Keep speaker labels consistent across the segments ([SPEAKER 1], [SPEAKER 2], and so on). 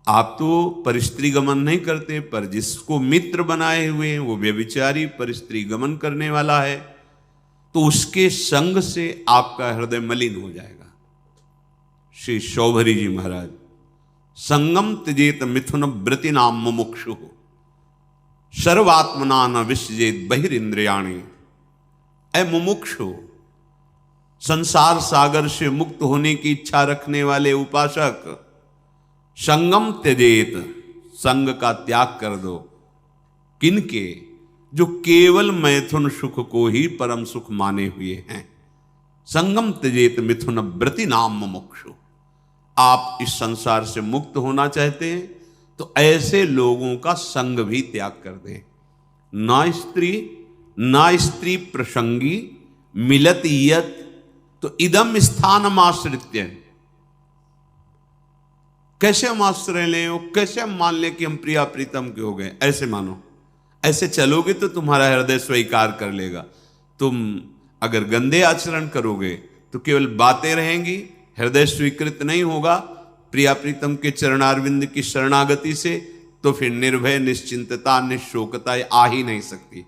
[SPEAKER 1] आप तो परस्त्री गमन नहीं करते, पर जिसको मित्र बनाए हुए हैं वो व्यभिचारी परस्त्री गमन करने वाला है, तो उसके संग से आपका हृदय मलिन हो जाएगा। श्री शौभरी जी महाराज, संगम त्यजेत मिथुन व्रति नाम मुमुक्षु सर्वात्मना न विसजेत बहिरिंद्रियाणि। ऐ मुमुक्षु, संसार सागर से मुक्त होने की इच्छा रखने वाले उपासक, संगम त्यजेत, संग का त्याग कर दो। किनके? जो केवल मैथुन सुख को ही परम सुख माने हुए हैं। संगम त्यजेत मिथुन व्रति नाम मुमुक्षु। आप इस संसार से मुक्त होना चाहते हैं तो ऐसे लोगों का संग भी त्याग कर दें। ना स्त्री प्रसंगी मिलत यत, तो इदम स्थानम आश्रित्य। कैसे हम आश्रय लें, कैसे हम मान लें कि हम प्रिया प्रीतम के हो गए? ऐसे मानो, ऐसे चलोगे तो तुम्हारा हृदय स्वीकार कर लेगा। तुम अगर गंदे आचरण करोगे तो केवल बातें रहेंगी, हृदय स्वीकृत नहीं होगा प्रिया प्रीतम के चरणारविंद की शरणागति से, तो फिर निर्भय, निश्चिंतता, निशोकता आ ही नहीं सकती।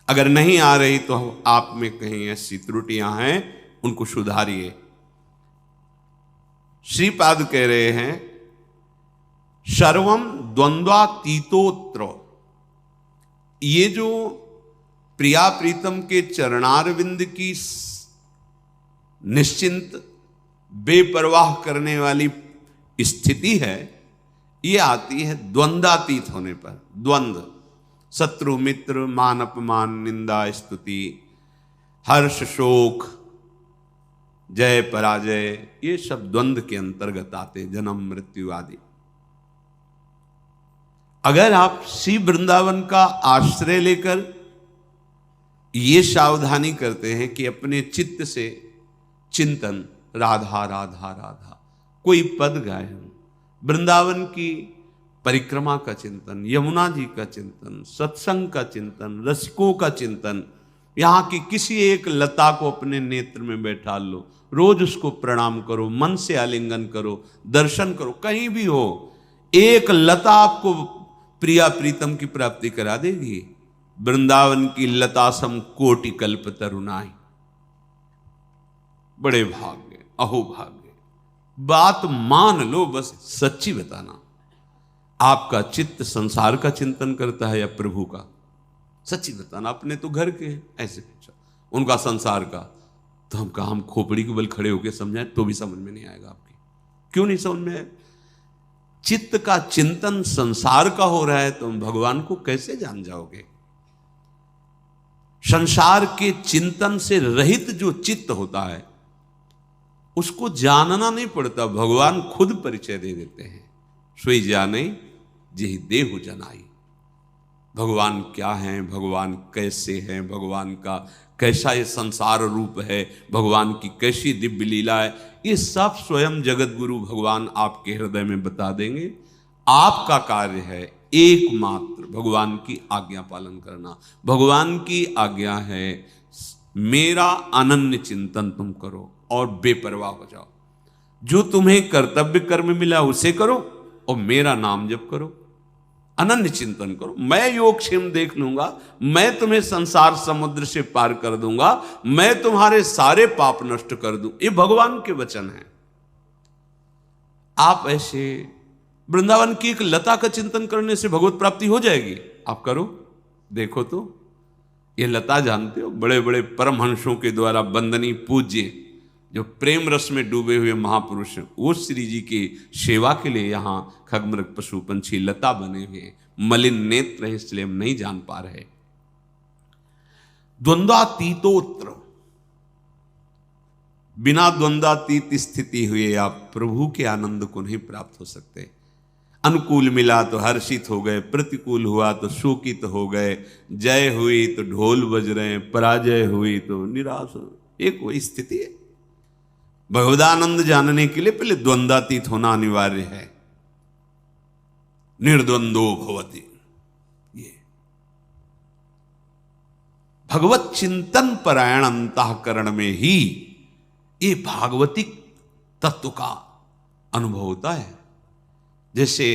[SPEAKER 1] अगर नहीं आ रही तो आप में कहीं ऐसी त्रुटियां हैं, उनको सुधारिए। श्रीपाद कह रहे हैं सर्वम द्वंद्वातीतोत्र। ये जो प्रिया प्रीतम के चरणारविंद की निश्चिंत बेपरवाह करने वाली स्थिति है, ये आती है द्वंद्वातीत होने पर। द्वंद्व, शत्रु मित्र, मान अपमान, निंदा स्तुति, हर्ष शोक, जय पराजय, ये सब द्वंद्व के अंतर्गत आते, जन्म मृत्यु आदि। अगर आप श्री वृंदावन का आश्रय लेकर ये सावधानी करते हैं कि अपने चित्त से चिंतन राधा राधा राधा, कोई पद गाए हम, वृंदावन की परिक्रमा का चिंतन, यमुना जी का चिंतन, सत्संग का चिंतन, रसिकों का चिंतन, यहां की किसी एक लता को अपने नेत्र में बैठा लो, रोज उसको प्रणाम करो, मन से आलिंगन करो, दर्शन करो, कहीं भी हो, एक लता आपको प्रिया प्रीतम की प्राप्ति करा देगी। वृंदावन की लता सम कोटि कल्प तरुणाई। बड़े भाग्य, अहो भाग्य। बात मान लो, बस सच्ची बताना, आपका चित्त संसार का चिंतन करता है या प्रभु का? सच्ची बताना। अपने तो घर के हैं, ऐसे पूछा, उनका संसार का, तो हम कहा हम खोपड़ी के बल खड़े होकर समझाएं तो भी समझ में नहीं आएगा आपकी। क्यों नहीं समझ में आए? चित्त का चिंतन संसार का हो रहा है तो हम भगवान को कैसे जान जाओगे? संसार के चिंतन से रहित जो चित्त होता है उसको जानना नहीं पड़ता, भगवान खुद परिचय दे देते हैं। सोई जाने जेहि देहु जनाई। भगवान क्या हैं, भगवान कैसे हैं, भगवान का कैसा ये संसार रूप है, भगवान की कैसी दिव्य लीला है, ये सब स्वयं जगत गुरु भगवान आपके हृदय में बता देंगे। आपका कार्य है एकमात्र भगवान की आज्ञा पालन करना। भगवान की आज्ञा है मेरा अनन्य चिंतन तुम करो और बेपरवाह हो जाओ। जो तुम्हें कर्तव्य कर्म मिला उसे करो और मेरा नाम जप करो, अनन्य चिंतन करो। मैं योगक्षेम देख लूंगा, मैं तुम्हें संसार समुद्र से पार कर दूंगा, मैं तुम्हारे सारे पाप नष्ट कर दूं। ये भगवान के वचन हैं। आप ऐसे वृंदावन की एक लता का चिंतन करने से भगवत प्राप्ति हो जाएगी। आप करो, देखो तो। ये लता जानते हो, बड़े बड़े परमहंसों के द्वारा वंदनीय पूज्य जो प्रेम रस में डूबे हुए महापुरुष हैं, वो श्री जी की सेवा के लिए यहाँ खगमृग पशु पंछी लता बने हुए। मलिन नेत्र है इसलिए हम नहीं जान पा रहे। द्वंद्वातीतोत्र, बिना द्वंद्वातीत स्थिति हुए आप प्रभु के आनंद को नहीं प्राप्त हो सकते। अनुकूल मिला तो हर्षित हो गए, प्रतिकूल हुआ तो शोकित हो गए, जय हुई तो ढोल बज रहे हैं, पराजय हुई तो निराश हो। एक वही स्थिति है। भगवदानंद जानने के लिए पहले द्वंद्वातीत होना अनिवार्य है। निर्द्वंदो भवति, ये भगवत चिंतन परायण अंतःकरण में ही ये भागवतिक तत्व का अनुभव होता है। जैसे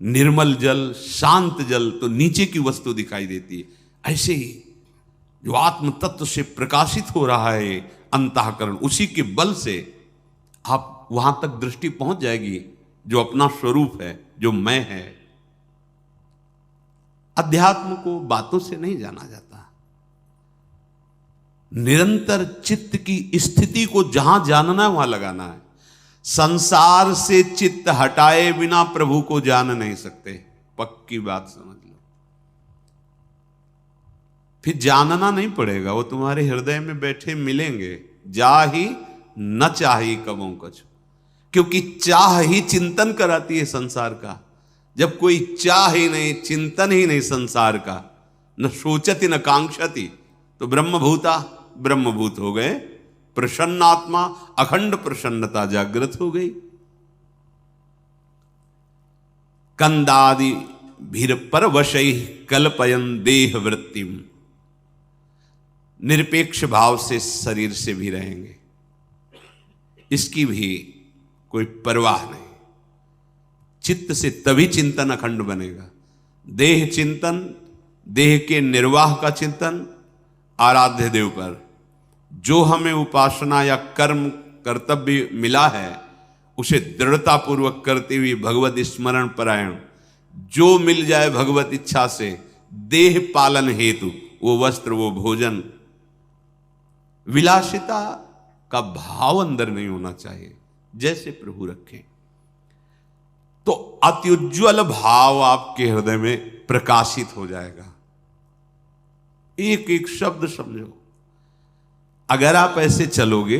[SPEAKER 1] निर्मल जल, शांत जल तो नीचे की वस्तु दिखाई देती है, ऐसे ही जो आत्म तत्व से प्रकाशित हो रहा है अंतःकरण, उसी के बल से आप वहां तक दृष्टि पहुंच जाएगी जो अपना स्वरूप है, जो मैं है। अध्यात्म को बातों से नहीं जाना जाता, निरंतर चित्त की स्थिति को जहां जानना है वहां लगाना है। संसार से चित्त हटाए बिना प्रभु को जान नहीं सकते, पक्की बात समझ लो। फिर जानना नहीं पड़ेगा, वो तुम्हारे हृदय में बैठे मिलेंगे। जा ही न चाही कबों कछु, क्योंकि चाह ही चिंतन कराती है संसार का। जब कोई चाह ही नहीं, चिंतन ही नहीं संसार का, न सोचती न कांक्षती, तो ब्रह्मभूत हो गए। प्रसन्न आत्मा, अखंड प्रसन्नता जागृत हो गई। कंदादि भीर परवशै कल्पयन देह वृत्तिम, निरपेक्ष भाव से शरीर से भी रहेंगे, इसकी भी कोई परवाह नहीं। चित्त से तभी चिंतन अखंड बनेगा। देह चिंतन, देह के निर्वाह का चिंतन आराध्य देव पर, जो हमें उपासना या कर्म कर्तव्य मिला है उसे दृढ़ता पूर्वक करते हुए भगवत स्मरण परायण, जो मिल जाए भगवत इच्छा से देह पालन हेतु, वो वस्त्र, वो भोजन, विलासिता का भाव अंदर नहीं होना चाहिए, जैसे प्रभु रखें। तो अत्युज्वल भाव आपके हृदय में प्रकाशित हो जाएगा। एक एक शब्द समझो। अगर आप ऐसे चलोगे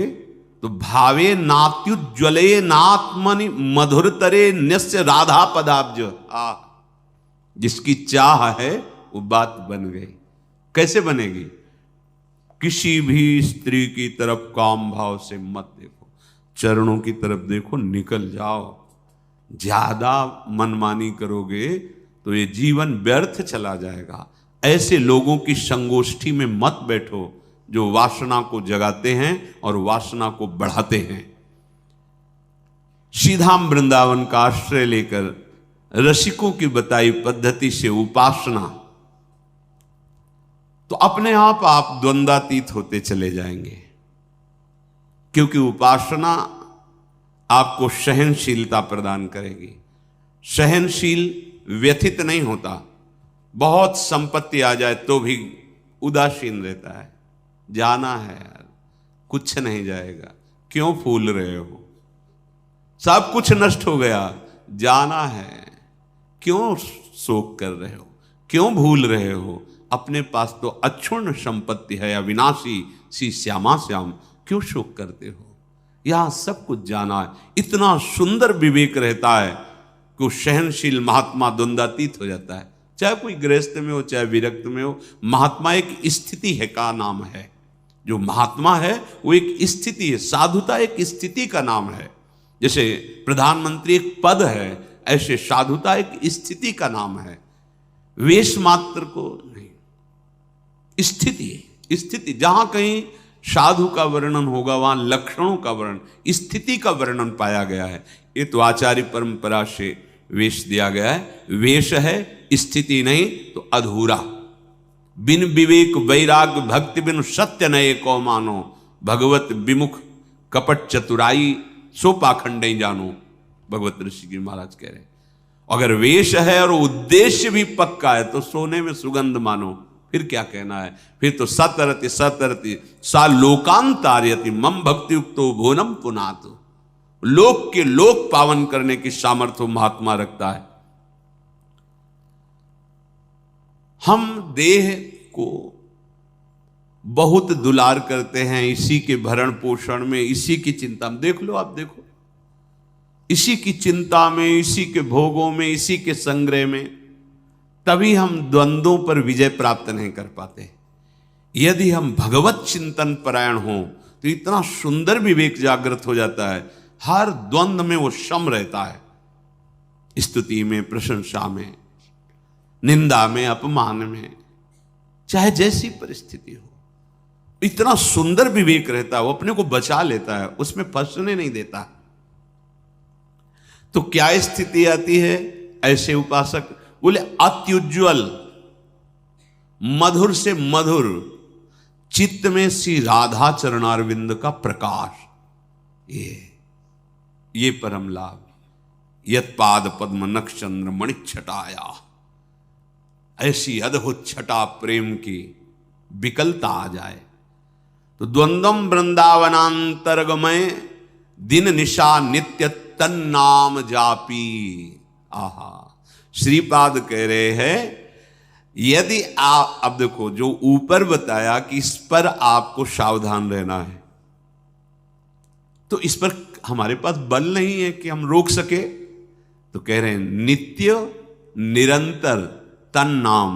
[SPEAKER 1] तो भावे नात्युज्वले नात्मनि मधुरतरे न्यस्य राधा पदाब्ज, जिसकी चाह है वो बात बन गई। कैसे बनेगी? किसी भी स्त्री की तरफ काम भाव से मत देखो, चरणों की तरफ देखो, निकल जाओ। ज्यादा मनमानी करोगे तो ये जीवन व्यर्थ चला जाएगा। ऐसे लोगों की संगोष्ठी में मत बैठो जो वासना को जगाते हैं और वासना को बढ़ाते हैं। श्रीधाम वृंदावन का आश्रय लेकर रसिकों की बताई पद्धति से उपासना, तो अपने आप द्वंद्वातीत होते चले जाएंगे। क्योंकि उपासना आपको सहनशीलता प्रदान करेगी। सहनशील व्यथित नहीं होता, बहुत संपत्ति आ जाए तो भी उदासीन रहता है। जाना है यार, कुछ नहीं जाएगा, क्यों फूल रहे हो, सब कुछ नष्ट हो गया, जाना है, क्यों शोक कर रहे हो, क्यों भूल रहे हो? अपने पास तो अक्षुण्ण संपत्ति है, अविनाशी सी श्यामा श्याम, क्यों शोक करते हो? यहां सब कुछ जाना है। इतना सुंदर विवेक रहता है कि वो सहनशील महात्मा द्वंद्वातीत हो जाता है। चाहे कोई गृहस्थ में हो, चाहे विरक्त में हो, महात्मा एक स्थिति है का नाम है। जो महात्मा है वो एक स्थिति है, साधुता एक स्थिति का नाम है। जैसे प्रधानमंत्री एक पद है, ऐसे साधुता एक स्थिति का नाम है। वेश मात्र को नहीं, स्थिति। जहां कहीं साधु का वर्णन होगा वहां लक्षणों का वर्णन, स्थिति का वर्णन पाया गया है। ये तो आचार्य परंपरा से वेश दिया गया है। वेश है, स्थिति नहीं तो अधूरा। बिन विवेक वैराग भक्ति बिन सत्य नये को मानो, भगवत विमुख कपट चतुराई सो पाखंड जानो, भगवत ऋषि जी महाराज कह रहे। अगर वेश है और उद्देश्य भी पक्का है तो सोने में सुगंध मानो, फिर क्या कहना है? फिर तो सतरति सा लोकांतार्यति मम भक्ति युक्तो भुवनम पुनातु। लोक के लोक पावन करने की सामर्थ्य महात्मा रखता है। हम देह को बहुत दुलार करते हैं, इसी के भरण पोषण में, इसी की चिंता में। देख लो, आप देखो, इसी की चिंता में, इसी के भोगों में, इसी के संग्रह में, तभी हम द्वंद्वों पर विजय प्राप्त नहीं कर पाते। यदि हम भगवत चिंतन परायण हों तो इतना सुंदर विवेक जागृत हो जाता है। हर द्वंद्व में वो सम रहता है, स्तुति में, प्रशंसा में, निंदा में, अपमान में, चाहे जैसी परिस्थिति हो, इतना सुंदर विवेक रहता है। वो अपने को बचा लेता है, उसमें फंसने नहीं देता। तो क्या स्थिति आती है ऐसे उपासक? बोले अत्युज्वल, मधुर से मधुर चित्त में श्री राधा चरणारविंद का प्रकाश, ये परम लाभ। यत पाद पद्म नक्षचंद्र मणिच्छटाया, ऐसी अद्भुत छटा प्रेम की विकलता आ जाए तो द्वंद्वम वृंदावनांतर्गमय दिन निशा नित्य तन्नाम जापी। आहा, श्रीपाद कह रहे हैं यदि आप, अब देखो जो ऊपर बताया कि इस पर आपको सावधान रहना है, तो इस पर हमारे पास बल नहीं है कि हम रोक सके। तो कह रहे हैं नित्य निरंतर तन नाम,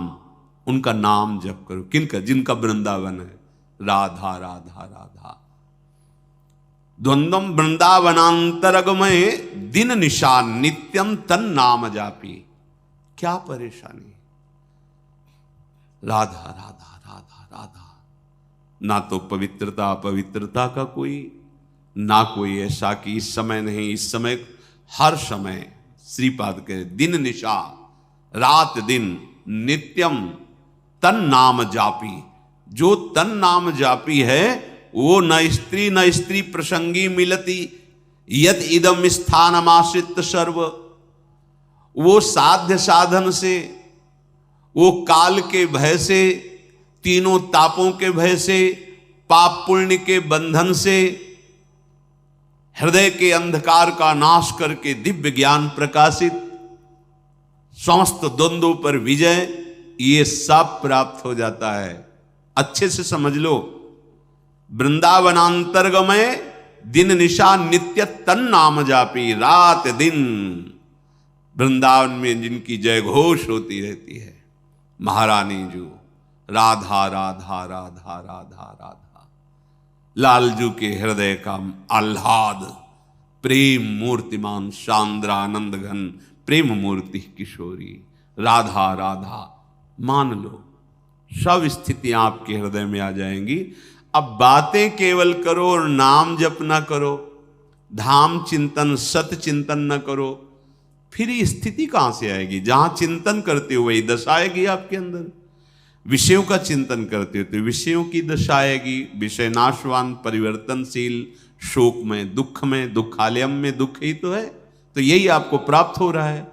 [SPEAKER 1] उनका नाम जप करो। किनका? जिनका वृंदावन है, राधा राधा राधा। द्वंद्वम वृंदावनांतरगमय दिन निशा नित्यम तन नाम जापी। क्या परेशानी? राधा राधा राधा राधा। ना तो पवित्रता पवित्रता का कोई, ना कोई ऐसा कि इस समय नहीं, इस समय हर समय श्रीपाद के दिन निशा, रात दिन नित्यम तन नाम जापी। जो तन नाम जापी है वो न स्त्री प्रसंगी मिलती, यद इदम स्थानमाश्रित सर्व। वो साध्य साधन से, वो काल के भय से, तीनों तापों के भय से, पाप पुण्य के बंधन से, हृदय के अंधकार का नाश करके दिव्य ज्ञान प्रकाशित, समस्त द्वंद्वों पर विजय, ये सब प्राप्त हो जाता है। अच्छे से समझ लो, वृंदावनांतर्गमय दिन निशा नित्य तन नाम जापी। रात दिन वृंदावन में जिनकी जय घोष होती रहती है, महारानी जो राधा राधा राधा राधा राधा। लालजू के हृदय का आह्लाद, प्रेम मूर्तिमान शांद्रानंद घन प्रेम मूर्ति किशोरी, राधा राधा। मान लो सब स्थितियां आपके हृदय में आ जाएंगी। अब बातें केवल करो और नाम जप ना करो, धाम चिंतन सत चिंतन न करो, फिर ये स्थिति कहां से आएगी? जहां चिंतन करते हो वही दशा आएगी आपके अंदर। विषयों का चिंतन करते हो तो विषयों की दशा आएगी। विषय नाशवान, परिवर्तनशील, शोक में, दुखालयम में दुख ही तो है। तो यही आपको प्राप्त हो रहा है।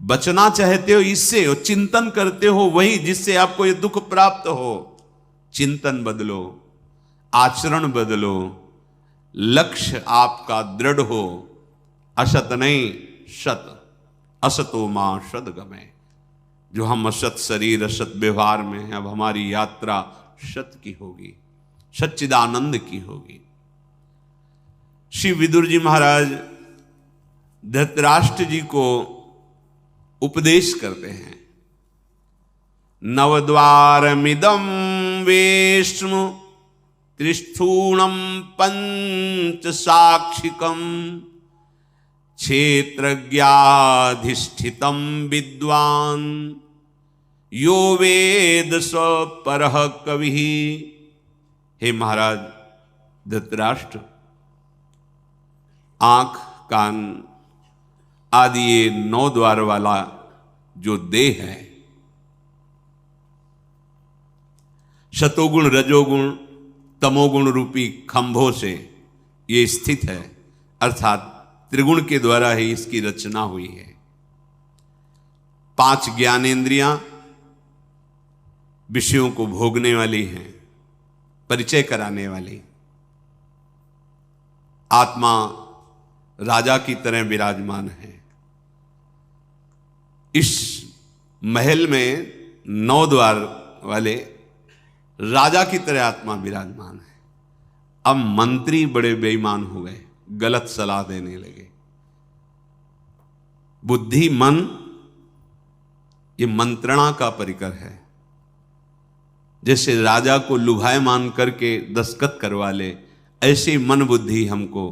[SPEAKER 1] बचना चाहते हो इससे, और चिंतन करते हो वही जिससे आपको ये दुख प्राप्त हो। चिंतन बदलो, आचरण बदलो, लक्ष्य आपका दृढ़ हो। असत नहीं सत, असतो मां सद्गमय। जो हम असत शरीर असत व्यवहार में हैं, अब हमारी यात्रा सत की होगी, सच्चिदानंद की होगी। श्री विदुर जी महाराज धृतराष्ट्र जी को उपदेश करते हैं। नवद्वारमिदं वेश्म त्रिस्थूणम पंच साक्षिकम क्षेत्रज्ञाधिष्ठितम विद्वान यो वेद स परः कवि। हे महाराज धृतराष्ट्र, आंख कान आदि ये 9 द्वार वाला जो देह है, शतोगुण रजोगुण तमोगुण रूपी खंभों से ये स्थित है, अर्थात त्रिगुण के द्वारा ही इसकी रचना हुई है। 5 ज्ञानेंद्रियां विषयों को भोगने वाली हैं, परिचय कराने वाली। आत्मा राजा की तरह विराजमान है। इस महल में 9 द्वार वाले राजा की तरह आत्मा विराजमान है। अब मंत्री बड़े बेईमान हो गए, गलत सलाह देने लगे। बुद्धि मन ये मंत्रणा का परिकर है। जैसे राजा को लुभायमान करके दस्तखत करवा ले, ऐसे मन बुद्धि हमको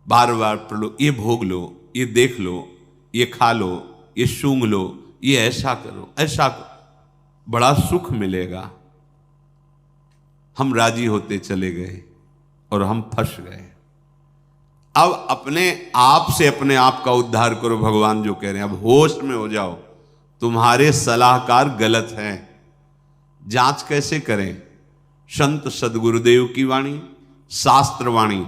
[SPEAKER 1] बार बार प्रलो, ये भोग लो, ये देख लो, ये खा लो, ये सूंघ लो, ये ऐसा करो, ऐसा करो, बड़ा सुख मिलेगा। हम राजी होते चले गए और हम फंस गए। अब अपने आप से अपने आप का उद्धार करो, भगवान जो कह रहे हैं। अब होश में हो जाओ, तुम्हारे सलाहकार गलत हैं। जांच कैसे करें? संत सदगुरुदेव की वाणी, शास्त्र वाणी,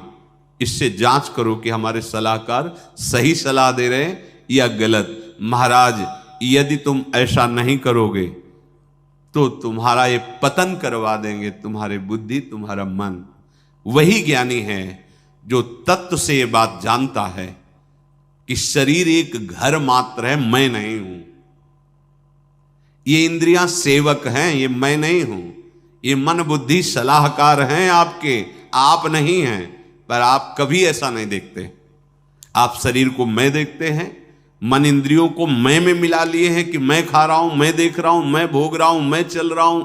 [SPEAKER 1] इससे जांच करो कि हमारे सलाहकार सही सलाह दे रहे हैं या गलत। महाराज, यदि तुम ऐसा नहीं करोगे तो तुम्हारा ये पतन करवा देंगे, तुम्हारे बुद्धि, तुम्हारा मन। वही ज्ञानी है जो तत्व से ये बात जानता है कि शरीर एक घर मात्र है, मैं नहीं हूं। ये इंद्रियां सेवक हैं, ये मैं नहीं हूं। ये मन बुद्धि सलाहकार हैं आपके, आप नहीं हैं। पर आप कभी ऐसा नहीं देखते। आप शरीर को मैं देखते हैं, मन इंद्रियों को मैं में मिला लिए हैं कि मैं खा रहा हूं, मैं देख रहा हूं, मैं भोग रहा हूं, मैं चल रहा हूं।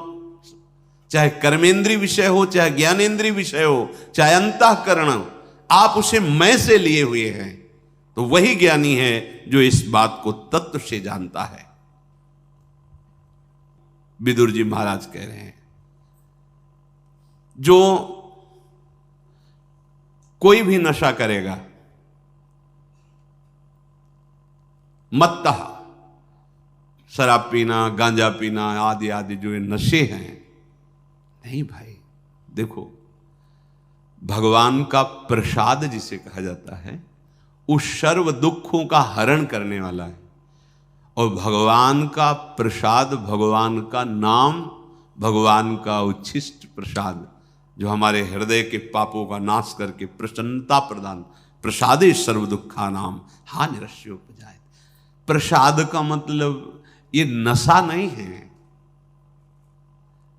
[SPEAKER 1] चाहे कर्मेंद्रीय विषय हो, चाहे ज्ञानेंद्रीय विषय हो, चाहे अंतःकरण, आप उसे मैं से लिए हुए हैं। तो वही ज्ञानी है जो इस बात को तत्व से जानता है। विदुर जी महाराज कह रहे हैं, जो कोई भी नशा करेगा, मत्तः, शराब पीना, गांजा पीना आदि आदि जो ये नशे हैं, नहीं भाई। देखो, भगवान का प्रसाद जिसे कहा जाता है, उस सर्व दुखों का हरण करने वाला है। और भगवान का प्रसाद, भगवान का नाम, भगवान का उच्छिष्ट प्रसाद, जो हमारे हृदय के पापों का नाश करके प्रसन्नता प्रदान, प्रसादे सर्व दुखा नाम हा निरस्योपजायते। प्रसाद का मतलब ये नशा नहीं है।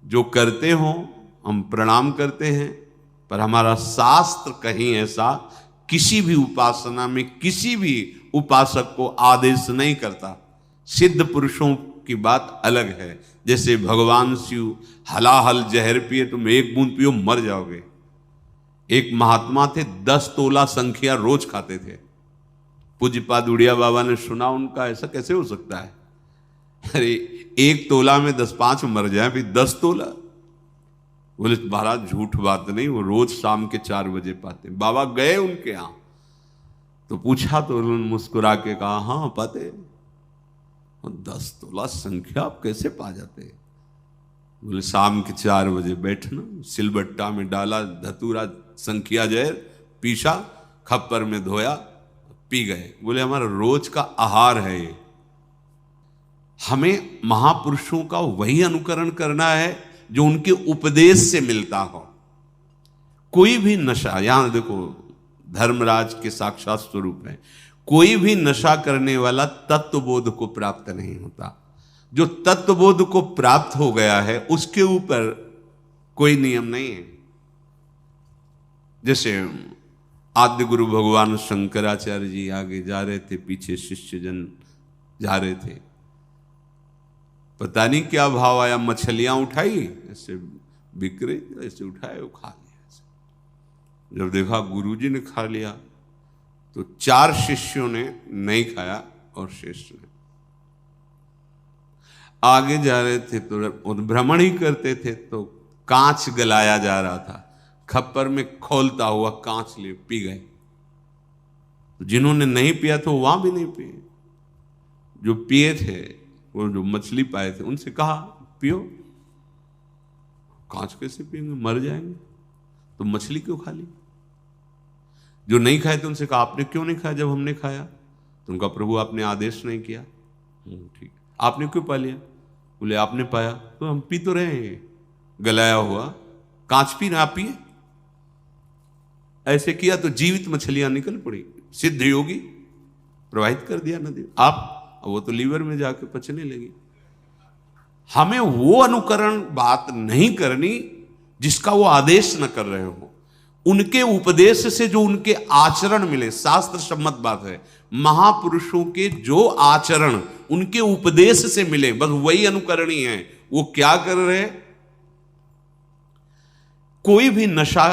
[SPEAKER 1] जो करते हो हम प्रणाम करते हैं, पर हमारा शास्त्र कहीं ऐसा किसी भी उपासना में किसी भी उपासक को आदेश नहीं करता। सिद्ध पुरुषों की बात अलग है। जैसे भगवान शिव हलाहल जहर पिए, तुम एक बूंद पियो मर जाओगे। एक महात्मा थे, 10 तोला संख्या रोज खाते थे। पूज्यपाद उड़िया बाबा ने सुना उनका, ऐसा कैसे हो सकता है? अरे 1 तोला में 10-5 मर जाए, फिर 10 तोला। बोले महाराज झूठ बात नहीं, वो रोज शाम के 4 बजे पाते। बाबा गए उनके यहां तो पूछा, तो उन्होंने मुस्कुरा के कहा, हाँ पाते। 10 तोला संख्या आप कैसे पा जाते? बोले शाम के 4 बजे बैठना, सिलबट्टा में डाला धतूरा संख्या जहर, पीसा, खप्पर में धोया, पी गए। बोले हमारा रोज का आहार है ये। हमें महापुरुषों का वही अनुकरण करना है जो उनके उपदेश से मिलता हो। कोई भी नशा, यहां देखो धर्मराज के साक्षात स्वरूप है, कोई भी नशा करने वाला तत्वबोध को प्राप्त नहीं होता। जो तत्वबोध को प्राप्त हो गया है उसके ऊपर कोई नियम नहीं है। जैसे आद्य गुरु भगवान शंकराचार्य जी आगे जा रहे थे, पीछे शिष्यजन जा रहे थे। पता नहीं क्या भाव आया, मछलियां उठाई, ऐसे बिक रही, ऐसे उठाए, वो खा लिया। जब देखा गुरुजी ने खा लिया तो 4 शिष्यों ने नहीं खाया और श्रेष्ठ ने। आगे जा रहे थे तो भ्रमण ही करते थे, तो कांच गलाया जा रहा था, खप्पर में खोलता हुआ कांच ले पी गए। तो जिन्होंने नहीं पिया तो वहां भी नहीं पिए। जो पिए थे, वो जो मछली पाए थे, उनसे कहा पियो। कांच कैसे पिएंगे, मर जाएंगे। तो मछली क्यों खा ली? जो नहीं खाए थे उनसे कहा आपने क्यों नहीं खाया जब हमने खाया? तो उनका प्रभु आपने आदेश नहीं किया। ठीक, आपने क्यों पा लिया? बोले आपने पाया तो हम पी तो रहे हैं, गलाया हुआ कांच पी ना पिए। ऐसे किया तो जीवित मछलियां निकल पड़ी, सिद्ध योगी प्रवाहित कर दिया नदी। आप वो तो लीवर में जाके पचने लगी। हमें वो अनुकरण बात नहीं करनी जिसका वो आदेश न कर रहे हो। उनके उपदेश से जो उनके आचरण मिले, शास्त्र सम्मत बात है। महापुरुषों के जो आचरण उनके उपदेश से मिले, बस वही अनुकरणी है। वो क्या कर रहे? कोई भी नशा,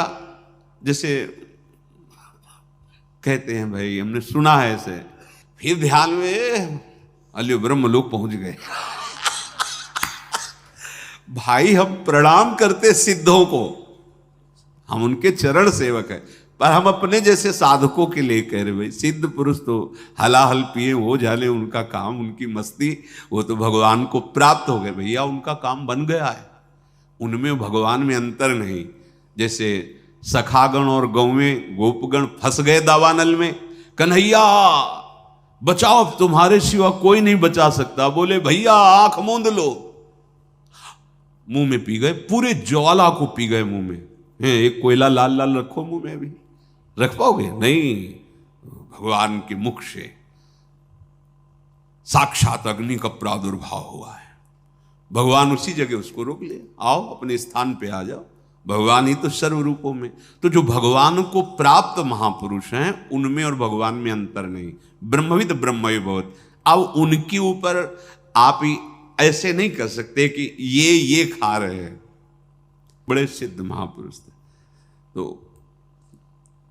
[SPEAKER 1] जैसे कहते हैं भाई, हमने सुना है ऐसे, फिर ध्यान में अलियो ब्रह्म लोग पहुंच गए। भाई हम प्रणाम करते सिद्धों को, हम उनके चरण सेवक हैं, पर हम अपने जैसे साधकों के लिए कह रहे भाई, सिद्ध पुरुष तो हलाहल पिए हो जाने, उनका काम, उनकी मस्ती, वो तो भगवान को प्राप्त हो गए भैया, उनका काम बन गया है, उनमें भगवान में अंतर नहीं। जैसे सखागण और गौवें गोपगण फंस गए दावानल में, कन्हैया बचाओ, तुम्हारे सिवा कोई नहीं बचा सकता। बोले भैया आंख मूंद लो, मुंह में पी गए, पूरे ज्वाला को पी गए मुंह में। एक कोयला लाल लाल रखो मुंह में, अभी रख पाओगे? नहीं, भगवान के मुख से साक्षात अग्नि का प्रादुर्भाव हुआ है। भगवान उसी जगह उसको रोक ले, आओ अपने स्थान पे आ जाओ, भगवान ही तो सर्व रूपों में। तो जो भगवान को प्राप्त महापुरुष हैं, उनमें और भगवान में अंतर नहीं। ब्रह्मविद ब्रह्मवि भवत। अब उनके ऊपर आप ही ऐसे नहीं कर सकते कि ये खा रहे हैं, बड़े सिद्ध महापुरुष थे। तो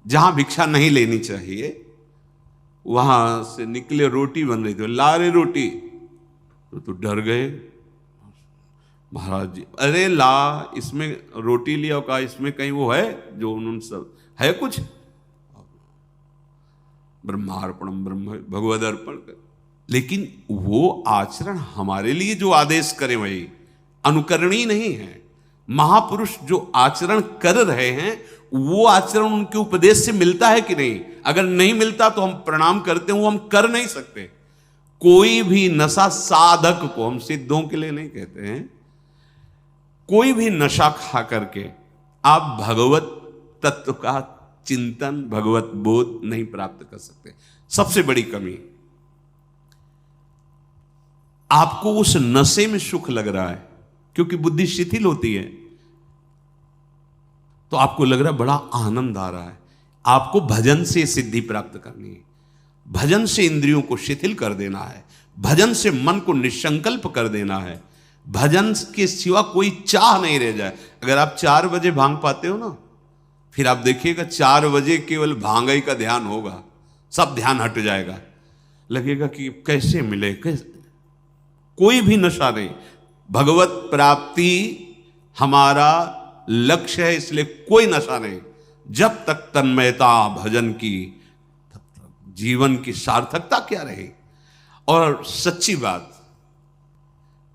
[SPEAKER 1] जहां भिक्षा नहीं लेनी चाहिए, वहां से निकले, रोटी बन रही थी, ला रहे रोटी, तो डर गए महाराज जी। अरे ला, इसमें रोटी लिया, कहा इसमें कहीं वो है जो उन्होंने सब है कुछ? ब्रह्मार्पणम ब्रह्म भगवद अर्पण कर। लेकिन वो आचरण हमारे लिए जो आदेश करें वही अनुकरणीय नहीं है। महापुरुष जो आचरण कर रहे हैं, वो आचरण उनके उपदेश से मिलता है कि नहीं? अगर नहीं मिलता तो हम प्रणाम करते हैं, वो हम कर नहीं सकते। कोई भी नशा साधक को, हम सिद्धों के लिए नहीं कहते हैं, कोई भी नशा खा करके आप भगवत तत्व का चिंतन, भगवत बोध नहीं प्राप्त कर सकते। सबसे बड़ी कमी, आपको उस नशे में सुख लग रहा है क्योंकि बुद्धि शिथिल होती है, तो आपको लग रहा है बड़ा आनंद आ रहा है। आपको भजन से सिद्धि प्राप्त करनी है, भजन से इंद्रियों को शिथिल कर देना है, भजन से मन को निसंकल्प कर देना है, भजन के सिवा कोई चाह नहीं रह जाए। अगर आप 4 बजे भांग पाते हो ना, फिर आप देखिएगा 4 बजे केवल भांगई का ध्यान होगा, सब ध्यान हट जाएगा, लगेगा कि कैसे मिले, कैसे। कोई भी नशा नहीं, भगवत प्राप्ति हमारा लक्ष्य है, इसलिए कोई नशा नहीं। जब तक तन्मयता भजन की, तब तक जीवन की सार्थकता क्या रहे। और सच्ची बात,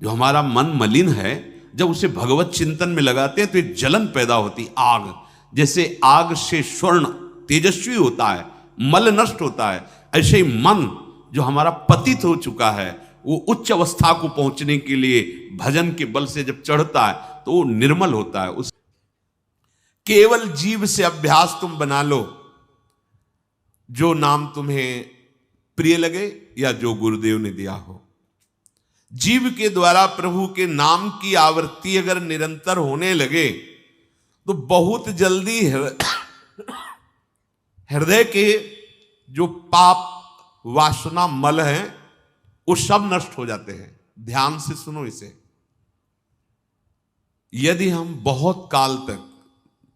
[SPEAKER 1] जो हमारा मन मलिन है, जब उसे भगवत चिंतन में लगाते हैं तो एक जलन पैदा होती, आग। जैसे आग से स्वर्ण तेजस्वी होता है, मल नष्ट होता है, ऐसे ही मन जो हमारा पतित हो चुका है, वो उच्च अवस्था को पहुंचने के लिए भजन के बल से जब चढ़ता है तो वो निर्मल होता है। उस केवल जीव से अभ्यास तुम बना लो, जो नाम तुम्हें प्रिय लगे या जो गुरुदेव ने दिया हो। जीव के द्वारा प्रभु के नाम की आवृत्ति अगर निरंतर होने लगे तो बहुत जल्दी हृदय के जो पाप वासना मल हैं वो सब नष्ट हो जाते हैं। ध्यान से सुनो इसे। यदि हम बहुत काल तक,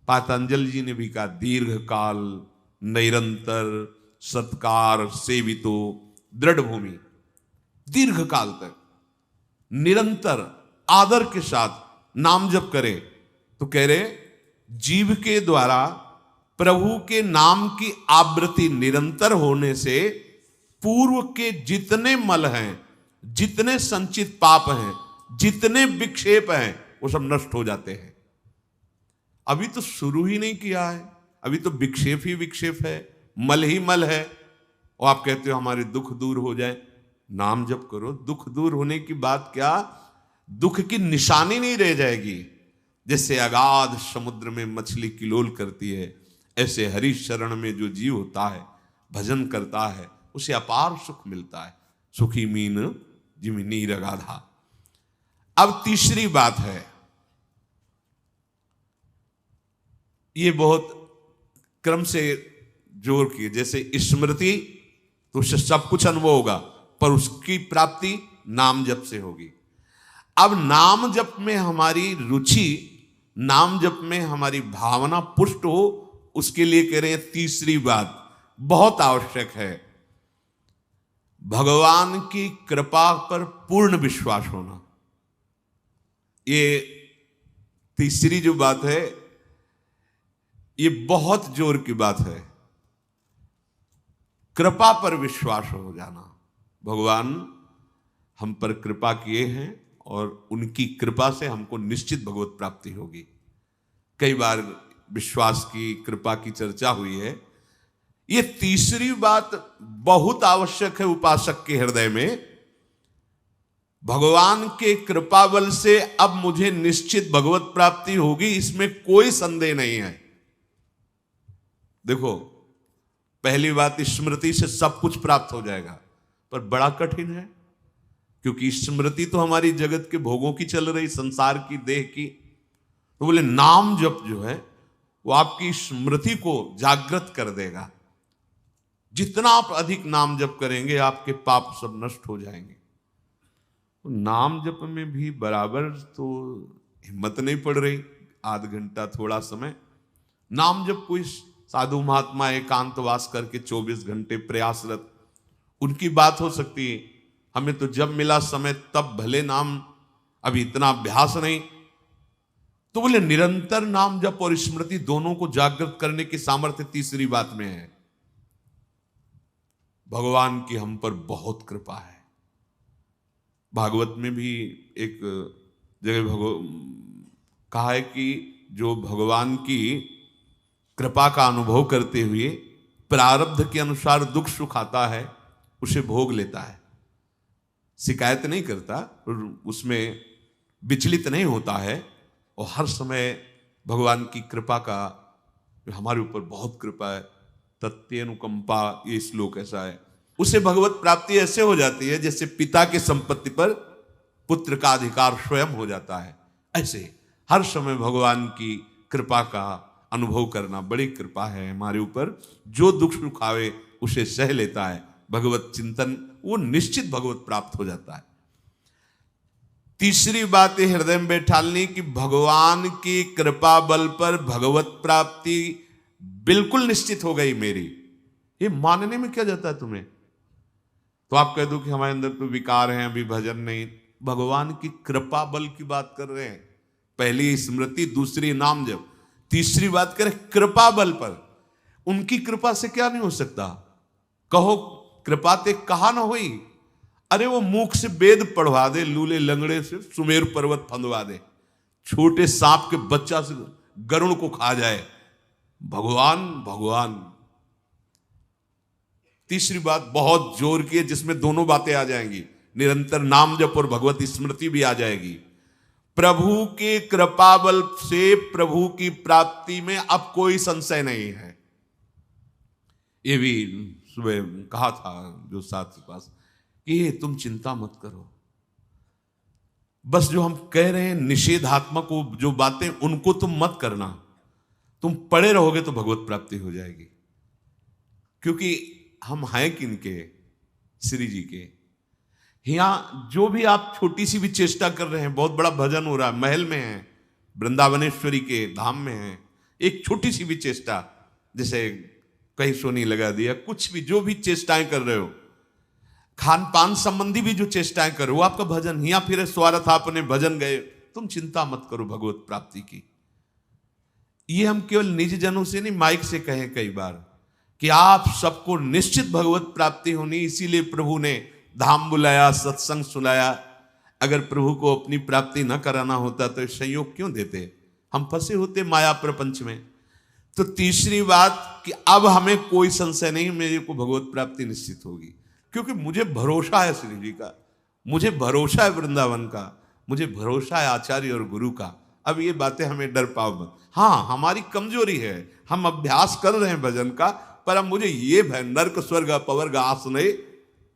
[SPEAKER 1] पातंजलि जी ने भी कहा, दीर्घ काल निरंतर सत्कार सेवितो दृढ़ भूमि, दीर्घ काल तक निरंतर आदर के साथ नाम जप करे, तो कह रहे जीव के द्वारा प्रभु के नाम की आवृत्ति निरंतर होने से पूर्व के जितने मल हैं, जितने संचित पाप हैं, जितने विक्षेप हैं, वो सब नष्ट हो जाते हैं। अभी तो शुरू ही नहीं किया है, अभी तो विक्षेप ही विक्षेप है, मल ही मल है, और आप कहते हो हमारे दुख दूर हो जाए। नाम जप करो, दुख दूर होने की बात क्या, दुख की निशानी नहीं रह जाएगी। जैसे अगाध समुद्र में मछली किलोल करती है, ऐसे हरि शरण में जो जीव होता है, भजन करता है, उसे अपार सुख मिलता है। सुखी मीन जिमि नीर अगाधा। अब तीसरी बात है, ये बहुत क्रम से जोर की, जैसे स्मृति तो उससे सब कुछ अनुभव होगा, पर उसकी प्राप्ति नाम जप से होगी। अब नाम जप में हमारी रुचि, नाम जप में हमारी भावना पुष्ट हो, उसके लिए कह रहे हैं तीसरी बात बहुत आवश्यक है, भगवान की कृपा पर पूर्ण विश्वास होना। ये तीसरी जो बात है, ये बहुत जोर की बात है। कृपा पर विश्वास हो जाना। भगवान हम पर कृपा किए हैं और उनकी कृपा से हमको निश्चित भगवत प्राप्ति होगी। कई बार विश्वास की, कृपा की चर्चा हुई है। ये तीसरी बात बहुत आवश्यक है उपासक के हृदय में। भगवान के कृपा बल से अब मुझे निश्चित भगवत प्राप्ति होगी, इसमें कोई संदेह नहीं है। देखो, पहली बात, स्मृति से सब कुछ प्राप्त हो जाएगा, पर बड़ा कठिन है, क्योंकि स्मृति तो हमारी जगत के भोगों की चल रही, संसार की, देह की। तो बोले नाम जप जो है वो आपकी स्मृति को जागृत कर देगा। जितना आप अधिक नाम जप करेंगे आपके पाप सब नष्ट हो जाएंगे। तो नाम जप में भी बराबर तो हिम्मत नहीं पड़ रही। आध घंटा थोड़ा समय नाम जप, कोई साधु महात्मा एकांतवास करके 24 घंटे प्रयासरत, उनकी बात हो सकती है। हमें तो जब मिला समय तब भले नाम, अभी इतना अभ्यास नहीं। तो बोले निरंतर नाम जप और स्मृति दोनों को जागृत करने की सामर्थ्य तीसरी बात में है। भगवान की हम पर बहुत कृपा है। भागवत में भी एक जगह कहा है कि जो भगवान की कृपा का अनुभव करते हुए प्रारब्ध के अनुसार दुख सुख आता है, उसे भोग लेता है, शिकायत नहीं करता, उसमें विचलित नहीं होता है, और हर समय भगवान की कृपा का, हमारे ऊपर बहुत कृपा है, तत्यनुकंपा, ये श्लोक ऐसा है। उसे भगवत प्राप्ति ऐसे हो जाती है जैसे पिता के संपत्ति पर पुत्र का अधिकार स्वयं हो जाता है। ऐसे हर समय भगवान की कृपा का अनुभव करना बड़ी कृपा है हमारे ऊपर। जो दुख सुख आवे उसे सह लेता है, भगवत चिंतन, वो निश्चित भगवत प्राप्त हो जाता है। तीसरी बात है हृदय में बैठालनी कि भगवान की कृपा बल पर भगवत प्राप्ति बिल्कुल निश्चित हो गई मेरी। ये मानने में क्या जाता है तुम्हें? तो आप कह दो कि हमारे अंदर तो विकार हैं, अभी भजन नहीं। भगवान की कृपा बल की बात कर रहे हैं। पहली स्मृति, दूसरी नाम जप, तीसरी बात करें कृपा बल पर। उनकी कृपा से क्या नहीं हो सकता? कहो कृपा ते कहा ना हुई। अरे वो मूक से वेद पढ़वा दे, लूले लंगड़े से सुमेर पर्वत फंदवा दे, छोटे सांप के बच्चा से गरुड़ को खा जाए, भगवान भगवान। तीसरी बात बहुत जोर की है, जिसमें दोनों बातें आ जाएंगी, निरंतर नाम जप और भगवत स्मृति भी आ जाएगी। प्रभु के कृपा बल से प्रभु की प्राप्ति में अब कोई संशय नहीं है। ये भी सुबह कहा था जो साथ के पास कि तुम चिंता मत करो, बस जो हम कह रहे हैं निषेधात्मक जो बातें उनको तुम मत करना, तुम पड़े रहोगे तो भगवत प्राप्ति हो जाएगी। क्योंकि हम हैं किनके? श्री जी के। यहां जो भी आप छोटी सी भी चेष्टा कर रहे हैं, बहुत बड़ा भजन हो रहा है, महल में है, वृंदावनेश्वरी के धाम में है, एक छोटी सी भी चेष्टा, जैसे कहीं सोनी लगा दिया, कुछ भी जो भी चेष्टाएं कर रहे हो, खान पान संबंधी भी जो चेष्टाएं कर रहे हो, आपका भजन या फिर स्वार्थ आपने भजन गए, तुम चिंता मत करो भगवत प्राप्ति की। ये हम केवल निज जनों से नहीं, माइक से कहें कई बार कि आप सबको निश्चित भगवत प्राप्ति होनी, इसीलिए प्रभु ने धाम बुलाया, सत्संग सुनाया। अगर प्रभु को अपनी प्राप्ति न कराना होता तो संयोग क्यों देते? हम फंसे होते माया प्रपंच में। तो तीसरी बात कि अब हमें कोई संशय नहीं, मेरे को भगवत प्राप्ति निश्चित होगी, क्योंकि मुझे भरोसा है श्री जी का, मुझे भरोसा है वृंदावन का, मुझे भरोसा है आचार्य और गुरु का। अब ये बातें हमें डर पाओ मत। हाँ, हमारी कमजोरी है, हम अभ्यास कर रहे हैं भजन का, पर अब मुझे ये भय नर्क स्वर्ग अपवर्ग आसने,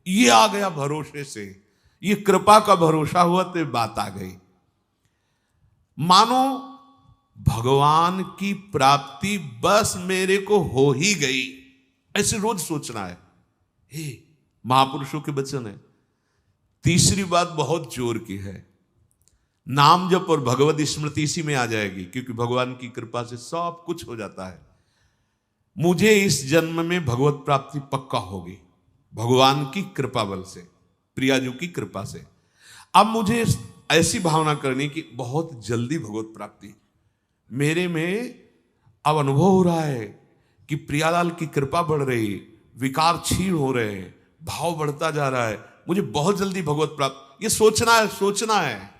[SPEAKER 1] ये आ गया भरोसे से, ये कृपा का भरोसा हुआ तो बात आ गई। मानो भगवान की प्राप्ति बस मेरे को हो ही गई, ऐसे रोज सोचना है। हे महापुरुषों के वचन है। तीसरी बात बहुत जोर की है, नाम जप और भगवत स्मृति इसी में आ जाएगी, क्योंकि भगवान की कृपा से सब कुछ हो जाता है। मुझे इस जन्म में भगवत प्राप्ति पक्का होगी भगवान की कृपा बल से, प्रियाजू की कृपा से। अब मुझे ऐसी भावना करनी कि बहुत जल्दी भगवत प्राप्ति, मेरे में अब अनुभव हो रहा है कि प्रियालाल की कृपा बढ़ रही, विकार क्षीण हो रहे हैं, भाव बढ़ता जा रहा है, मुझे बहुत जल्दी भगवत प्राप्त, ये सोचना है, सोचना है।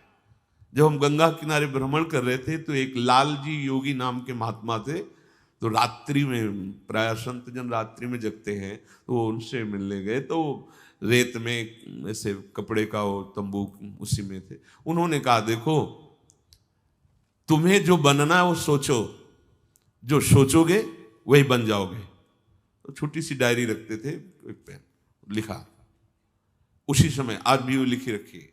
[SPEAKER 1] जब हम गंगा किनारे भ्रमण कर रहे थे तो एक लाल जी योगी नाम के महात्मा थे, तो रात्रि में, प्राय संत जन रात्रि में जगते हैं, तो वो उनसे मिलने गए, तो रेत में ऐसे कपड़े का वो तंबू उसी में थे। उन्होंने कहा देखो तुम्हें जो बनना है वो सोचो, जो सोचोगे वही बन जाओगे। तो छोटी सी डायरी रखते थे, एक पेन लिखा, उसी समय आज भी वो लिखी रखी,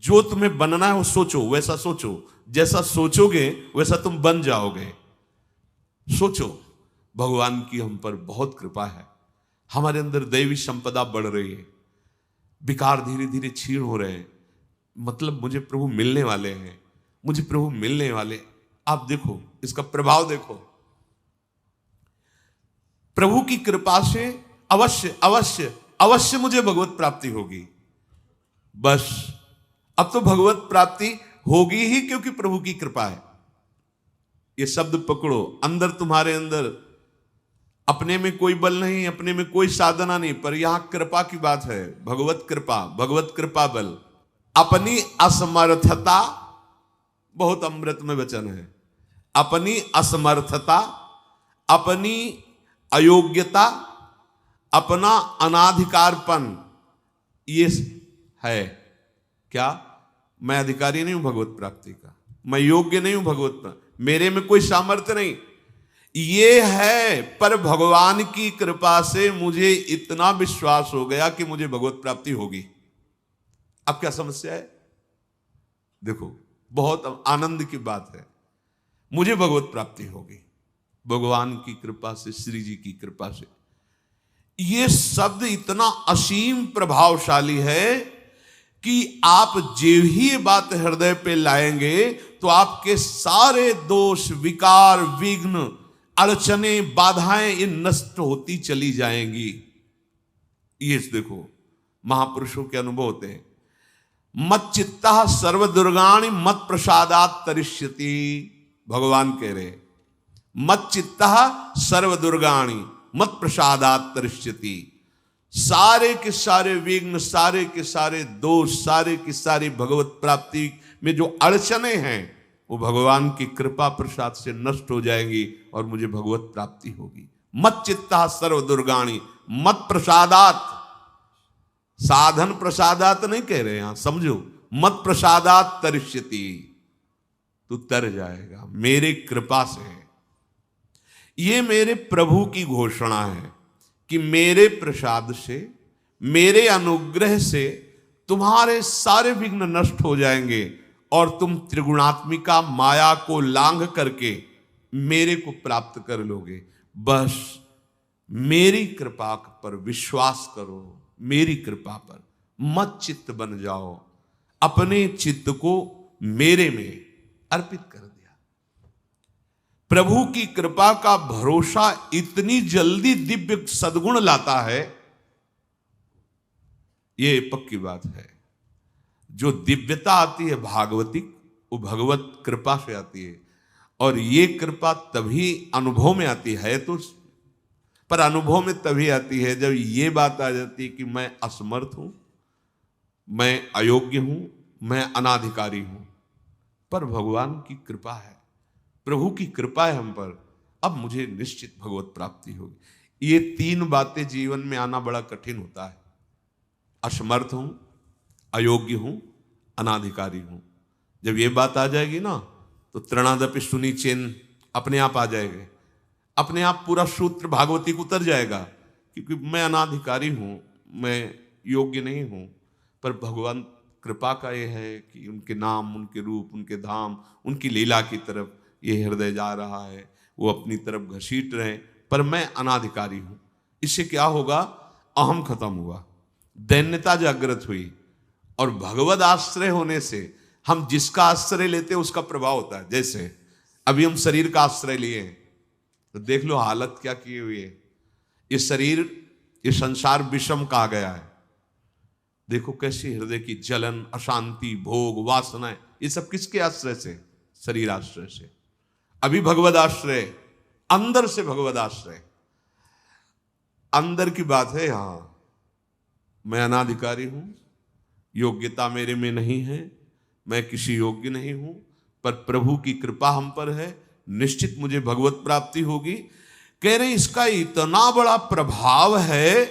[SPEAKER 1] जो तुम्हें बनना है वो सोचो, वैसा सोचो, जैसा सोचोगे वैसा तुम बन जाओगे। सोचो, भगवान की हम पर बहुत कृपा है, हमारे अंदर दैवी संपदा बढ़ रही है, विकार धीरे धीरे क्षीण हो रहे हैं, मतलब मुझे प्रभु मिलने वाले हैं, मुझे प्रभु मिलने वाले। आप देखो इसका प्रभाव देखो, प्रभु की कृपा से अवश्य अवश्य अवश्य मुझे भगवत प्राप्ति होगी। बस अब तो भगवत प्राप्ति होगी ही, क्योंकि प्रभु की कृपा है। ये शब्द पकड़ो, अंदर तुम्हारे अंदर अपने में कोई बल नहीं, अपने में कोई साधना नहीं, पर यहां कृपा की बात है, भगवत कृपा, भगवत कृपा बल। अपनी असमर्थता, बहुत अमृत में वचन है, अपनी असमर्थता, अपनी अयोग्यता, अपना अनाधिकारपन, ये है क्या, मैं अधिकारी नहीं हूं भगवत प्राप्ति का, मैं योग्य नहीं हूं भगवत प्राप्ति, मेरे में कोई सामर्थ्य नहीं, ये है। पर भगवान की कृपा से मुझे इतना विश्वास हो गया कि मुझे भगवत प्राप्ति होगी। अब क्या समस्या है? देखो बहुत आनंद की बात है, मुझे भगवत प्राप्ति होगी भगवान की कृपा से, श्री जी की कृपा से। ये शब्द इतना असीम प्रभावशाली है कि आप जो ही बात हृदय पे लाएंगे तो आपके सारे दोष, विकार, विघ्न, अड़चने, बाधाएं ये नष्ट होती चली जाएंगी। ये देखो महापुरुषों के अनुभव होते हैं, मत चित्ता सर्व दुर्गाणि मत प्रसादात तरिष्यति, भगवान कह रहे मत चित्ता सर्व दुर्गाणि मत प्रसादात तरिष्यति। सारे के सारे विघ्न, सारे के सारे दोष, सारे की सारी भगवत प्राप्ति में जो अड़चने हैं वो भगवान की कृपा प्रसाद से नष्ट हो जाएंगी और मुझे भगवत प्राप्ति होगी। मत चित्ता सर्व दुर्गाणि मत प्रसादात, साधन प्रसादात नहीं कह रहे यहां, समझो, मत प्रसादात तरिष्यति, तू तर जाएगा मेरे कृपा से। ये मेरे प्रभु की घोषणा है कि मेरे प्रसाद से, मेरे अनुग्रह से तुम्हारे सारे विघ्न नष्ट हो जाएंगे और तुम त्रिगुणात्मिका माया को लांघ करके मेरे को प्राप्त कर लोगे। बस मेरी कृपा पर विश्वास करो, मेरी कृपा पर मत चित्त बन जाओ, अपने चित्त को मेरे में अर्पित कर दिया। प्रभु की कृपा का भरोसा इतनी जल्दी दिव्य सद्गुण लाता है, ये पक्की बात है। जो दिव्यता आती है भागवतिक, वो भगवत कृपा से आती है, और ये कृपा तभी अनुभव में आती है, तो पर अनुभव में तभी आती है जब ये बात आ जाती है कि मैं असमर्थ हूं, मैं अयोग्य हूं, मैं अनाधिकारी हूं। पर भगवान की कृपा है, प्रभु की कृपा है हम पर, अब मुझे निश्चित भगवत प्राप्ति होगी। ये तीन बातें जीवन में आना बड़ा कठिन होता है, असमर्थ हूं, अयोग्य हूं, अनाधिकारी हूं। जब ये बात आ जाएगी ना तो तृणादपि सुनी चिन्ह अपने आप आ जाएंगे, अपने आप पूरा सूत्र भागवती को उतर जाएगा, क्योंकि मैं अनाधिकारी हूं, मैं योग्य नहीं हूं। पर भगवान कृपा का ये है कि उनके नाम, उनके रूप, उनके धाम, उनकी लीला की तरफ ये हृदय जा रहा है, वो अपनी तरफ घसीट रहे, पर मैं अनाधिकारी हूं। इससे क्या होगा? अहम खत्म हुआ, दैन्यता जागृत हुई, और भगवद आश्रय होने से हम जिसका आश्रय लेते हैं उसका प्रभाव होता है। जैसे अभी हम शरीर का आश्रय लिए हैं, तो देख लो हालत क्या की हुई है। ये शरीर, ये संसार विषम कहा गया है। देखो कैसी हृदय की जलन, अशांति, भोग, वासनाएं, ये सब किसके आश्रय से? शरीर आश्रय से। अभी भगवद आश्रय, अंदर से भगवदाश्रय। अंदर की बात है, यहां मैं अनाधिकारी हूं, योग्यता मेरे में नहीं है, मैं किसी योग्य नहीं हूं, पर प्रभु की कृपा हम पर है, निश्चित मुझे भगवत प्राप्ति होगी। कह रहे इसका इतना बड़ा प्रभाव है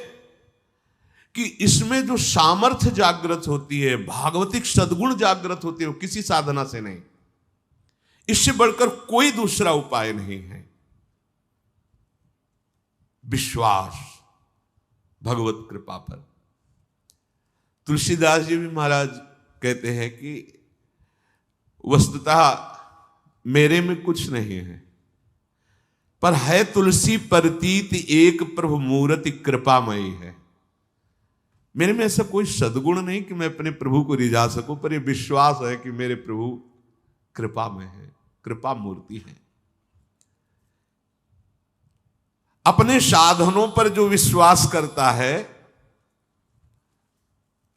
[SPEAKER 1] कि इसमें जो सामर्थ्य जागृत होती है, भागवतिक सद्गुण जागृत होती है, वो किसी साधना से नहीं, इससे बढ़कर कोई दूसरा उपाय नहीं है। विश्वास भगवत कृपा पर। तुलसीदास जी भी महाराज कहते हैं कि वस्तुतः मेरे में कुछ नहीं है, पर है तुलसी प्रतीत एक प्रभु मूर्ति कृपामयी है। मेरे में ऐसा कोई सद्गुण नहीं कि मैं अपने प्रभु को रिझा सकूं, पर यह विश्वास है कि मेरे प्रभु कृपामय है, कृपा मूर्ति है। अपने साधनों पर जो विश्वास करता है,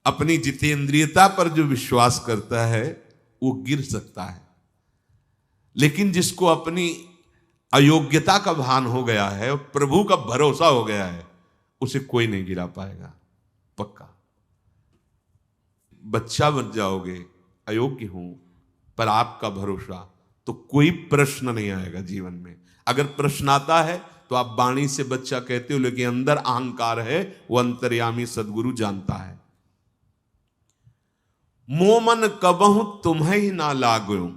[SPEAKER 1] अपनी जितेंद्रियता पर जो विश्वास करता है, वो गिर सकता है। लेकिन जिसको अपनी अयोग्यता का भान हो गया है और प्रभु का भरोसा हो गया है, उसे कोई नहीं गिरा पाएगा, पक्का। बच्चा बन जाओगे, अयोग्य हूं, पर आपका भरोसा, तो कोई प्रश्न नहीं आएगा जीवन में। अगर प्रश्न आता है तो आप वाणी से बच्चा कहते हो, लेकिन अंदर अहंकार है, वो अंतर्यामी सदगुरु जानता है। मोमन कबहु तुम्हें ही ना लागो,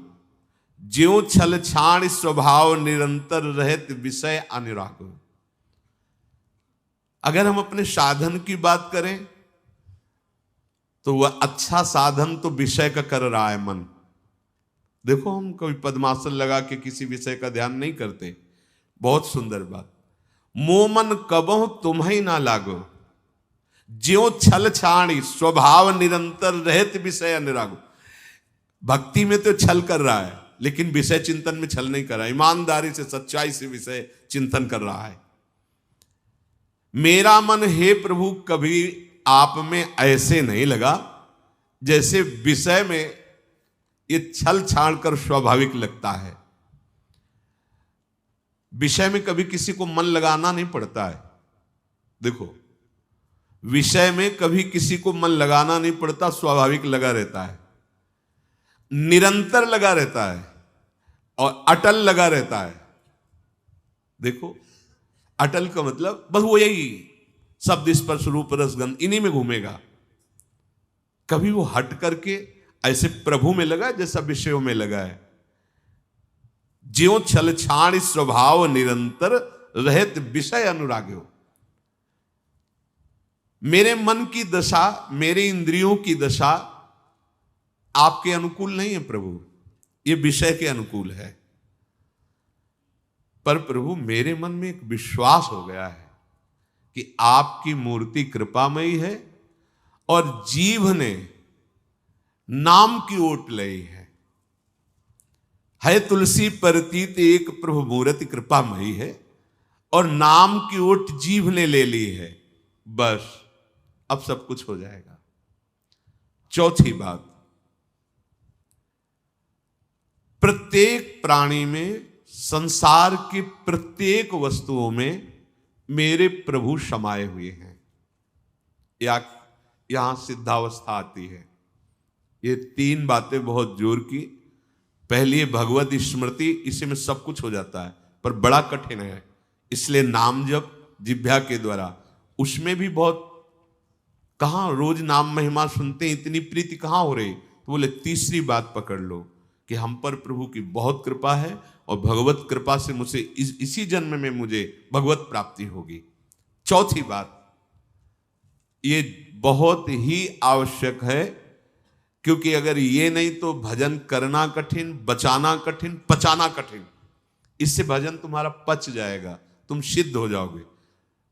[SPEAKER 1] ज्यों छल छाण स्वभाव निरंतर रहत विषय अनुरागो। अगर हम अपने साधन की बात करें तो वह अच्छा साधन तो विषय का कर रहा है मन। देखो, हम कभी पद्मासन लगा के किसी विषय का ध्यान नहीं करते। बहुत सुंदर बात। मोमन कबहु तुम्हें ना लागो, ज्यों छल छाणी स्वभाव निरंतर रहत विषय अनुरागो। भक्ति में तो छल कर रहा है, लेकिन विषय चिंतन में छल नहीं कर रहा है, ईमानदारी से सच्चाई से विषय चिंतन कर रहा है। मेरा मन हे प्रभु कभी आप में ऐसे नहीं लगा जैसे विषय में ये छल छाड़ कर स्वाभाविक लगता है। विषय में कभी किसी को मन लगाना नहीं पड़ता है। देखो, विषय में कभी किसी को मन लगाना नहीं पड़ता, स्वाभाविक लगा रहता है, निरंतर लगा रहता है और अटल लगा रहता है। देखो, अटल का मतलब बस वो यही शब्द स्पर्श रूप रसगंध इन्हीं में घूमेगा। कभी वो हट करके ऐसे प्रभु में लगा जैसा विषयों में लगा है। ज्यों छल छाण स्वभाव निरंतर रहत विषय अनुराग्यो। मेरे मन की दशा, मेरे इंद्रियों की दशा आपके अनुकूल नहीं है प्रभु, ये विषय के अनुकूल है। पर प्रभु मेरे मन में एक विश्वास हो गया है कि आपकी मूर्ति कृपामयी है और जीव ने नाम की ओट ली है तुलसी प्रतीत एक प्रभु मूर्ति कृपामयी है, और नाम की ओट जीव ने ले ली है। बस अब सब कुछ हो जाएगा। चौथी बात, प्रत्येक प्राणी में, संसार की प्रत्येक वस्तुओं में मेरे प्रभु समाये हुए हैं। यहां सिद्धावस्था आती है। ये तीन बातें बहुत जोर की। पहली है भगवत स्मृति, इसी में सब कुछ हो जाता है, पर बड़ा कठिन है। इसलिए नाम जप जिह्वा के द्वारा, उसमें भी बहुत, कहां रोज नाम महिमा सुनते हैं, इतनी प्रीति कहां हो रही। तो बोले तीसरी बात पकड़ लो कि हम पर प्रभु की बहुत कृपा है और भगवत कृपा से मुझे इसी जन्म में मुझे भगवत प्राप्ति होगी। चौथी बात, ये बहुत ही आवश्यक है, क्योंकि अगर ये नहीं तो भजन करना कठिन, बचाना कठिन, पचाना कठिन। इससे भजन तुम्हारा पच जाएगा, तुम सिद्ध हो जाओगे।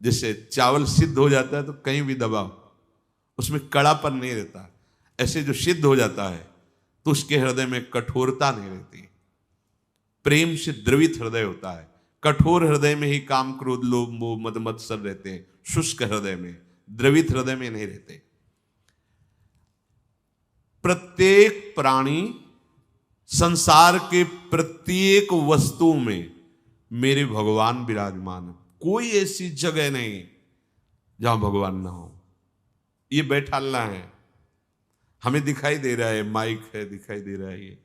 [SPEAKER 1] जैसे चावल सिद्ध हो जाता है तो कहीं भी दबाओ, उसमें कड़ापन नहीं रहता। ऐसे जो सिद्ध हो जाता है तो उसके हृदय में कठोरता नहीं रहती, प्रेम से द्रवित हृदय होता है। कठोर हृदय में ही काम क्रोध लोभ मोह मद मत्सर रहते हैं, शुष्क हृदय में, द्रवित हृदय में नहीं रहते। प्रत्येक प्राणी, संसार के प्रत्येक वस्तु में मेरे भगवान विराजमान है। कोई ऐसी जगह नहीं जहां भगवान ना हो। ये बैठालना है, हमें दिखाई दे रहा है, माइक है, दिखाई दे रहा है ये,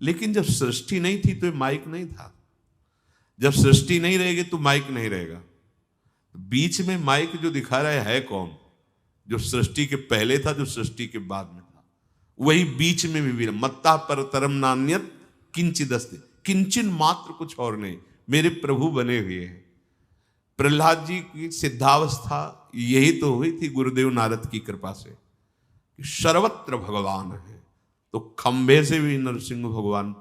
[SPEAKER 1] लेकिन जब सृष्टि नहीं थी तो ये माइक नहीं था। जब सृष्टि नहीं रहेगी तो माइक नहीं रहेगा। बीच में माइक जो दिखा रहा है कौन? जो सृष्टि के पहले था, जो सृष्टि के बाद में था, वही बीच में भी मत्ता परतरम नान्यत किंचिदस्ति, किंचन मात्र कुछ और नहीं, मेरे प्रभु बने हुए हैं। प्रहलाद जी की सिद्धावस्था यही तो हुई थी गुरुदेव नारद की कृपा से कि सर्वत्र भगवान है। तो खंभे से भी नरसिंह भगवान,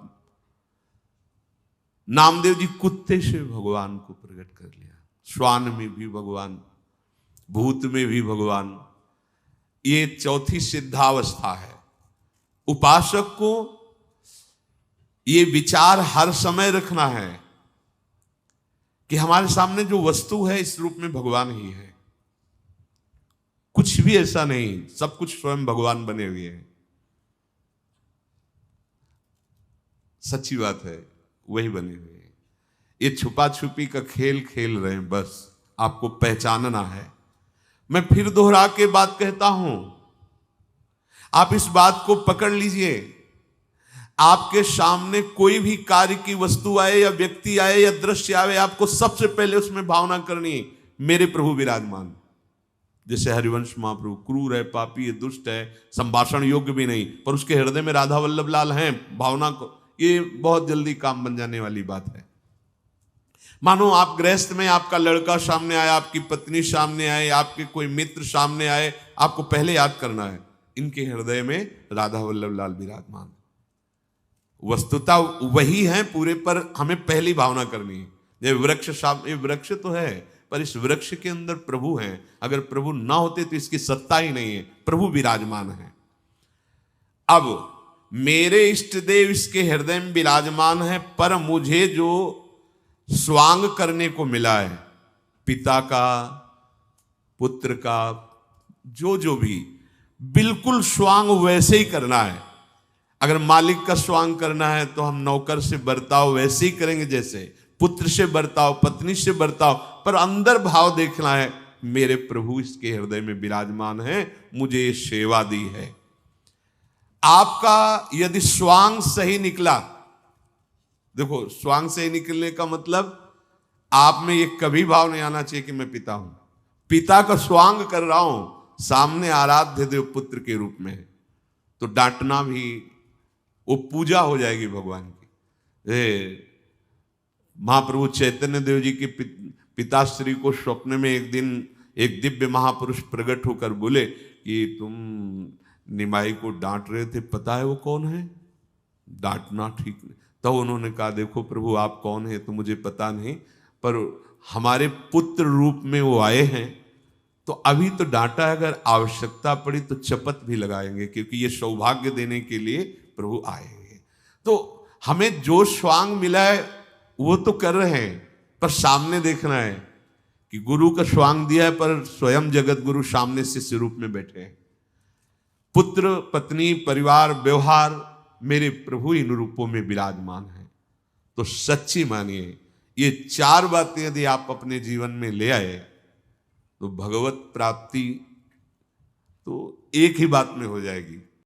[SPEAKER 1] नामदेव जी कुत्ते से भगवान को प्रकट कर लिया, श्वान में भी भगवान, भूत में भी भगवान। ये चौथी सिद्धावस्था है। उपासक को ये विचार हर समय रखना है कि हमारे सामने जो वस्तु है इस रूप में भगवान ही है, कुछ भी ऐसा नहीं, सब कुछ स्वयं भगवान बने हुए हैं। सच्ची बात है, वही बने हुए हैं। ये छुपा छुपी का खेल खेल रहे हैं, बस आपको पहचानना है। मैं फिर दोहरा के बात कहता हूं, आप इस बात को पकड़ लीजिए। आपके सामने कोई भी कार्य की वस्तु आए या व्यक्ति आए या दृश्य आए, आपको सबसे पहले उसमें भावना करनी, मेरे प्रभु विराजमान। जैसे हरिवंश महाप्रभु क्रूर है, पापी है, दुष्ट है, संभाषण योग्य भी नहीं, पर उसके हृदय में राधा वल्लभ लाल हैं, भावना को, ये बहुत जल्दी काम बन जाने वाली बात है। मानो आप गृहस्थ में, आपका लड़का सामने आया, आपकी पत्नी सामने आए, आपके कोई मित्र सामने आए, आपको पहले याद करना है इनके हृदय में राधा वल्लभ लाल विराजमान। वस्तुता वही है पूरे, पर हमें पहली भावना करनी है। ये वृक्ष सामने, ये वृक्ष तो है, पर इस वृक्ष के अंदर प्रभु हैं। अगर प्रभु ना होते तो इसकी सत्ता ही नहीं है, प्रभु विराजमान है। अब मेरे इष्ट देव इसके हृदय में विराजमान है, पर मुझे जो स्वांग करने को मिला है, पिता का, पुत्र का, जो भी, बिल्कुल स्वांग वैसे ही करना है। अगर मालिक का स्वांग करना है तो हम नौकर से बर्ताव वैसे ही करेंगे, जैसे पुत्र से बर्ताव, पत्नी से बर्ताव, पर अंदर भाव देखना है, मेरे प्रभु इसके हृदय में विराजमान है, मुझे ये सेवा दी है। आपका यदि स्वांग सही निकला, देखो स्वांग सही निकलने का मतलब आप में ये कभी भाव नहीं आना चाहिए कि मैं पिता हूं, पिता का स्वांग कर रहा हूं, सामने आराध्य देव पुत्र के रूप में है, तो डांटना भी वो पूजा हो जाएगी भगवान की। महाप्रभु चैतन्य देव जी के पिताश्री को स्वप्न में एक दिन एक दिव्य महापुरुष प्रकट होकर बोले कि तुम निमाई को डांट रहे थे, पता है वो कौन है? डांटना ठीक नहीं। तो उन्होंने कहा, देखो प्रभु आप कौन है तो मुझे पता नहीं, पर हमारे पुत्र रूप में वो आए हैं, तो अभी तो डांटा है, अगर आवश्यकता पड़ी तो चपत भी लगाएंगे, क्योंकि ये सौभाग्य देने के लिए प्रभु आए हैं। तो हमें जो स्वांग मिला है वो तो कर रहे हैं, पर सामने देखना है कि गुरु का स्वांग दिया है, पर स्वयं जगत गुरु सामने शिष्य रूप में बैठे हैं। पुत्र, पत्नी, परिवार, व्यवहार, मेरे प्रभु इन रूपों में विराजमान है। तो सच्ची मानिए, ये चार बातें यदि आप अपने जीवन में ले आए तो भगवत प्राप्ति तो एक ही बात में हो जाएगी।